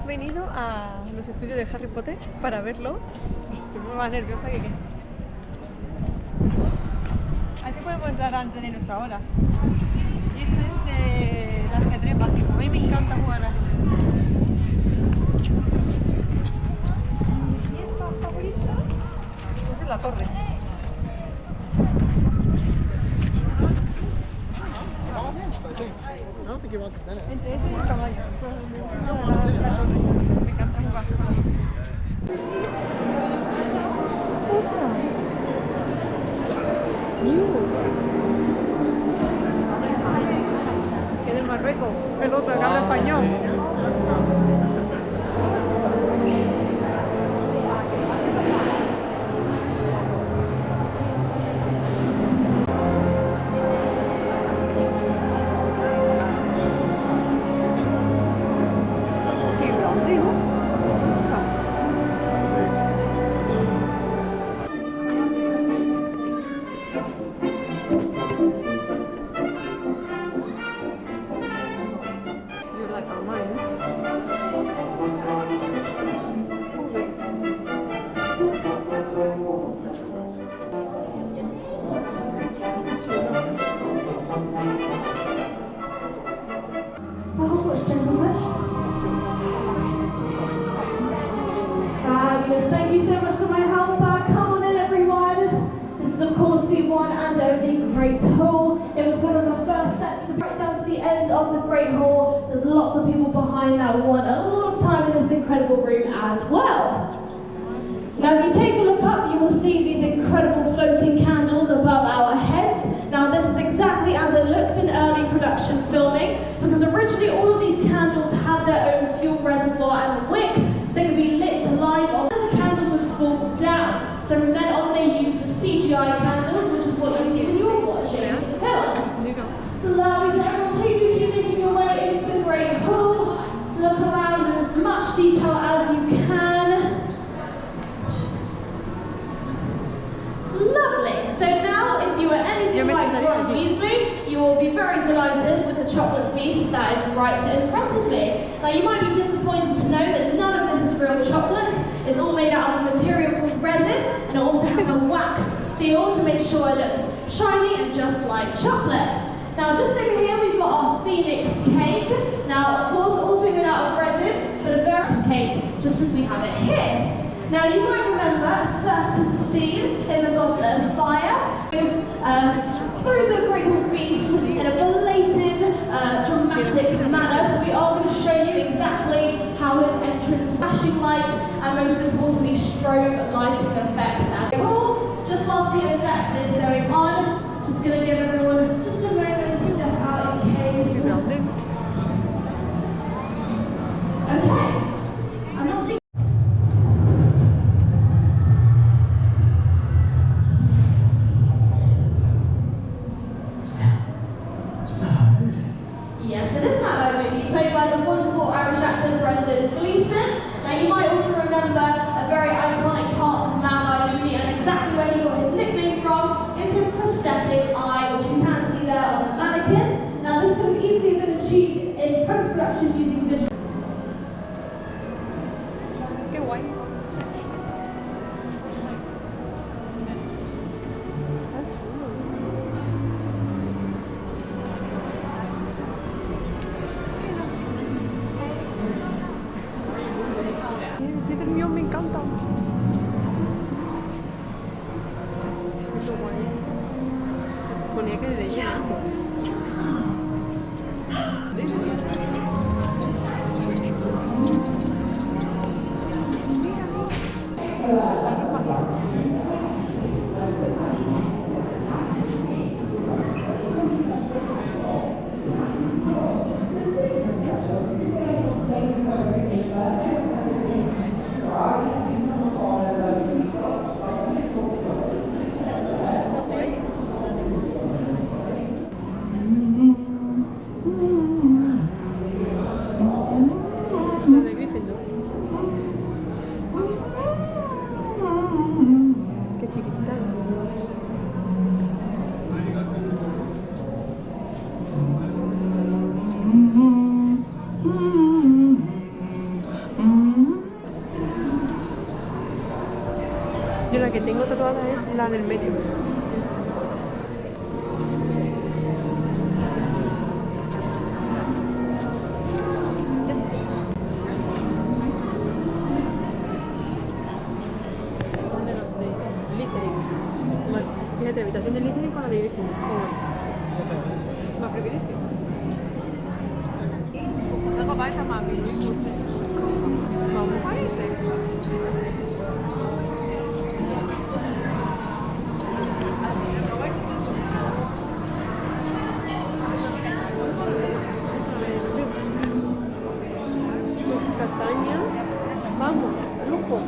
venido a los estudios de Harry Potter para verlo. Estoy muy más nerviosa que qué. Así podemos entrar antes de nuestra hora. Y esto es de las ajedrez mágico. A mí me encanta jugar así. Mi fiesta favorita es la torre. Entre ese y el caballo. La torre. Me encanta jugar. Que de Marruecos, el otro que habla español. Thank you so much to my helper. Come on in, everyone. This is, of course, the one and only Great Hall. It was one of the first sets to right down to the end of the Great Hall. There's lots of people behind that one. A lot of time in this incredible room as well. Now, if you take a look up, you will see these incredible floating candles above our heads. Now, this is exactly as it looked in early production filming, because originally all of these candles had their own fuel reservoir and wick, so they could be lit live on. The candles would fall down. So from then on, they used CGI candles, which is what you see when you're watching the films. Lovely, so everyone, please do keep making your way into the Great Hall. Look around in as much detail as you can. Lovely. So now, if you were anything like Ron Weasley, you will be very delighted with the chocolate feast that is right in front of me. Now, you might be disappointed to know that none of this is real chocolate. It's all made out of a material called resin, and it also has a wax seal to make sure it looks shiny and just like chocolate. Now, just over here, we've got our Phoenix cake. Now, of course, also made out of resin, but a very cake, just as we have it here. Now, you might remember a certain scene in the Goblet of Fire through the Great Hall Feast in a belated, dramatic manner. So we are going to show you exactly how his entrance, flashing lights, and most importantly, strobe lighting effects. And just whilst the effect is going on, just going to give everyone just a moment to step out in case. Okay. I'm not seeing. Yes, it is Mallow movie, played by the wonderful Irish actor Brendan Gleeson. Now, you might also remember a very iconic part of the Mallow movie, and exactly where he got his nickname from is his prosthetic eye, which you can see there on the mannequin. Now, this could have easily been achieved in post-production using visual. Qué guay. El mío me encanta. Qué guay. Se suponía que de ella eso. tengo tatuada es la del medio. Son de los de Slytherin. Bueno, fíjate, habitación de Slytherin con la de Griffin. ¿Más privilegio? Tengo para esa mami. Vamos a irte. Castañas. Vamos, lujo.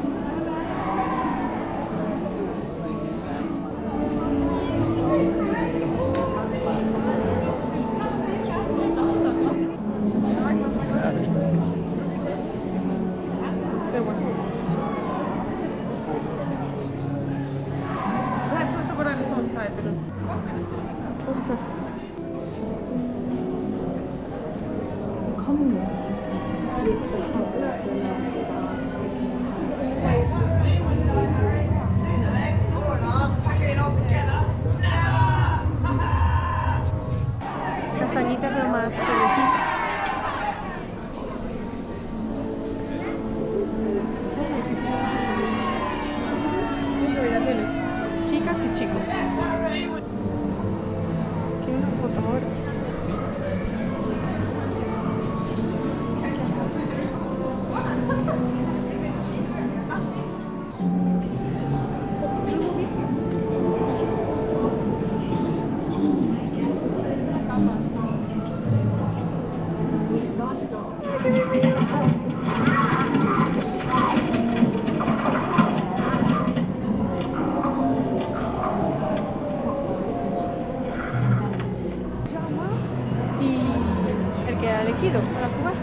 Castañita pero más pelotita. Chicas y chicos. Quiero una foto ahora. Y el que ha elegido para jugar.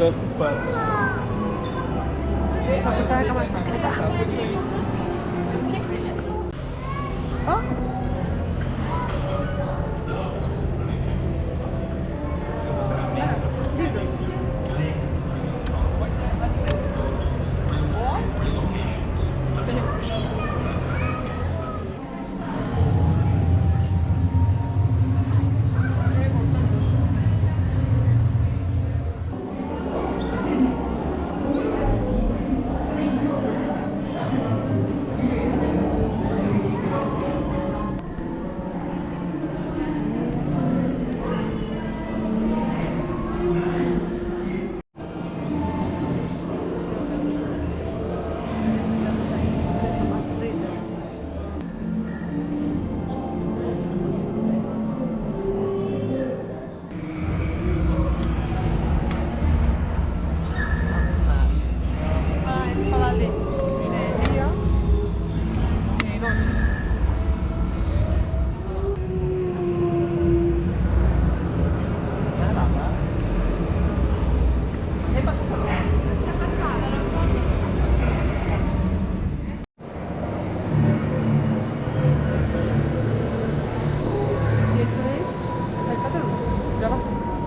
Descubre. La puerta de la cama secreta. ¿Oh?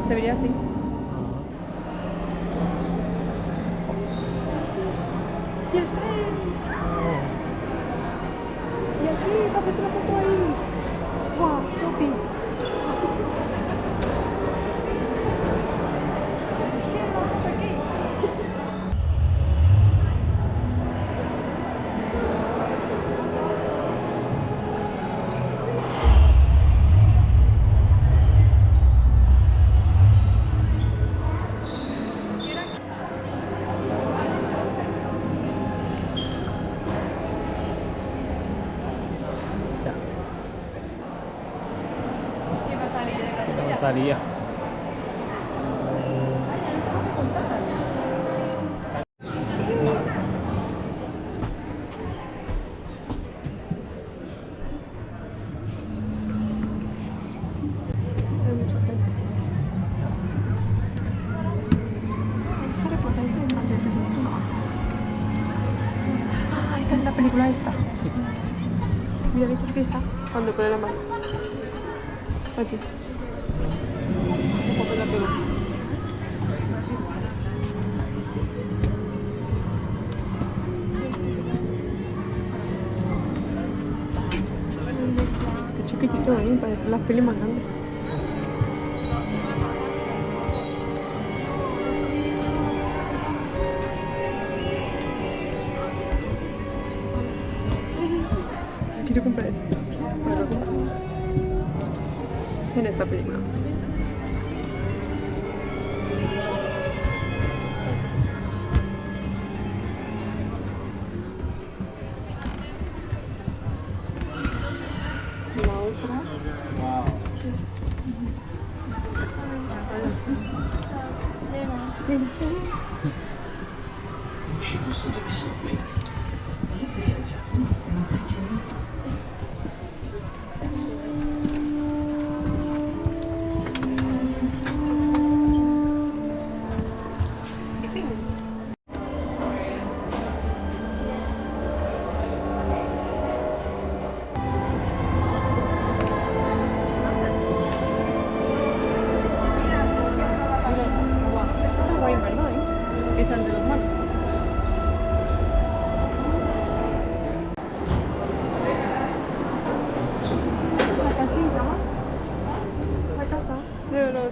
Se vería así. Y el tren. Y aquí, para hacer una foto ahí. ¡Guau! ¡Shopping! Salía. película esta? Sí. Mira, ¿viste que está? Cuando pone la mano. Aquí. Hace poco la tengo. Qué chiquitito, ¿eh? Parecen las pelis más grandes. Quiero comprar eso. Bueno, en esta película. La otra.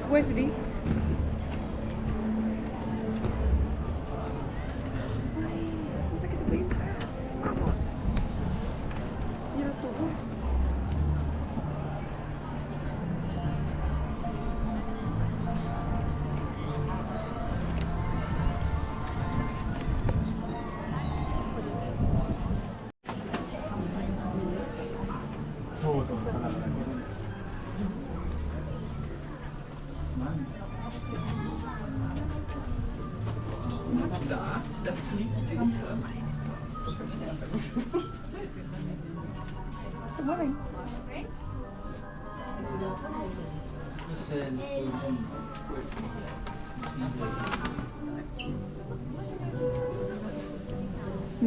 Wesley. Ay, que se puede entrar. Vamos. Mira tú. Se mueven.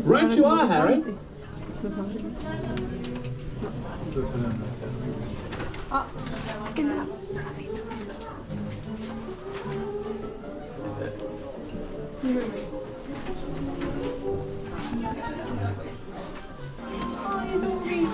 Right you are, Harry. Ah, que nada. Ay, Dobby.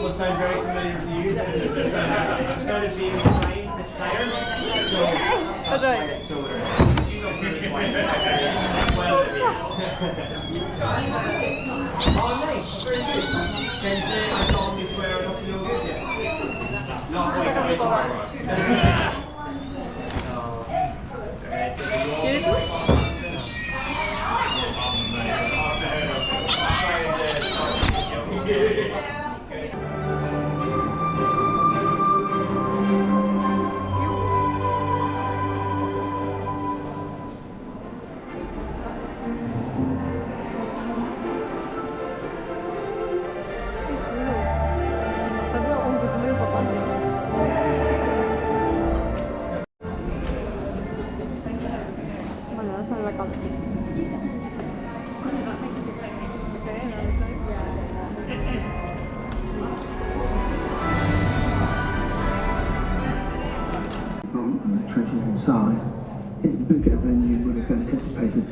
Will sound very familiar to you. It's sort of being playing the tire. So that's why it's solar. Oh, nice. Very good. Then say I solemnly swear I'm not to know good yet. Not quite far. ¿Quieres tú? Treasures inside is bigger than you would have anticipated.